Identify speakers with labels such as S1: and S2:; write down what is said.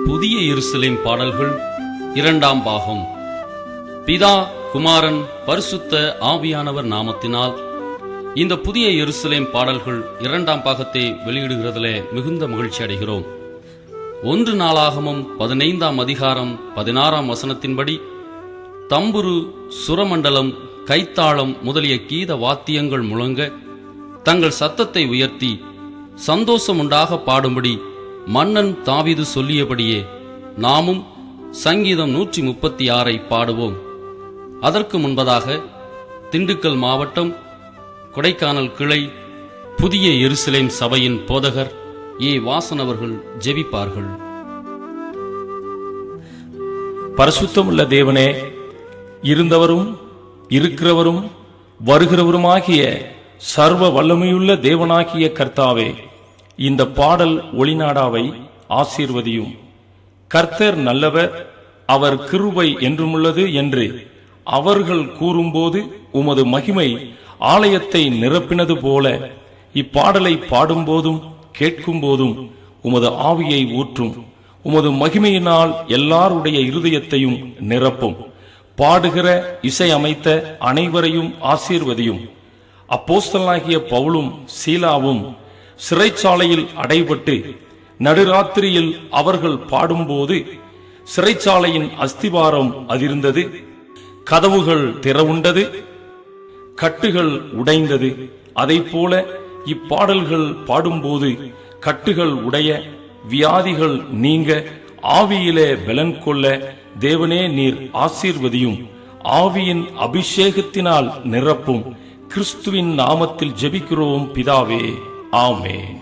S1: புதிய எருசலேம் பாடல்கள் 2ஆம் பாகம். பிதா, குமாரன், பரிசுத்த ஆவியானவர் நாமத்தினால் இந்த புதிய எருசலேம் பாடல்கள் 2ஆம் பாகத்தை வெளியிடுகிறதிலே மிகுந்த மகிழ்ச்சி அடைகிறோம். 1 நாளாகமம் 15ஆம் அதிகாரம் 16ஆம் வசனத்தின்படி தம்புரு, சுரமண்டலம், கைத்தாளம் முதலிய கீத வாத்தியங்கள் முழங்க தங்கள் சத்தத்தை உயர்த்தி சந்தோஷம் உண்டாக பாடும்படி மன்னன் தாவீது சொல்லியபடியே நாமும் சங்கீதம் 136 பாடுவோம். அதற்கு முன்பதாக திண்டுக்கல் மாவட்டம் கொடைக்கானல் கிளை புதிய எருசலேம் சபையின் போதகர் ஏ. வாசன் அவர்கள் ஜெபிப்பார்கள்.
S2: பரிசுத்தமுள்ள தேவனே, இருந்தவரும் இருக்கிறவரும் வருகிறவருமாகிய சர்வ வல்லமையுள்ள தேவனாகிய கர்த்தாவே, இந்த பாடல் ஒளிநாடாவை ஆசீர்வதியும். கர்த்தர் நல்லவர், அவர் கிருபை என்றுமுள்ளது என்று அவர்கள் கூறும்போது உமது மகிமை ஆலயத்தை நிரப்பினது போல இப்பாடலை பாடும்போதும் கேட்கும்போதும் உமது ஆவியை ஊற்றும். உமது மகிமையினால் எல்லாருடைய இருதயத்தையும் நிரப்பும். பாடுகிற இசை அமைத்த அனைவரையும் ஆசீர்வதியும். அப்போஸ்தலனாகிய பவுலும் சீலாவும் சிறைச்சாலையில் அடைபட்டு நடுராத்திரியில் அவர்கள் பாடும்போது சிறைச்சாலையின் அஸ்திவாரம் அதிர்ந்தது, கதவுகள் திறவுண்டது, கட்டுகள் உடைந்தது. அதைப்போல இப்பாடல்கள் பாடும்போது கட்டுகள் உடைய, வியாதிகள் நீங்க, ஆவியிலே பலன் கொள்ள தேவனே நீர் ஆசீர்வதியும். ஆவியின் அபிஷேகத்தினால் நிரப்பும். கிறிஸ்துவின் நாமத்தில் ஜெபிக்கிறோம் பிதாவே, ஆமென்.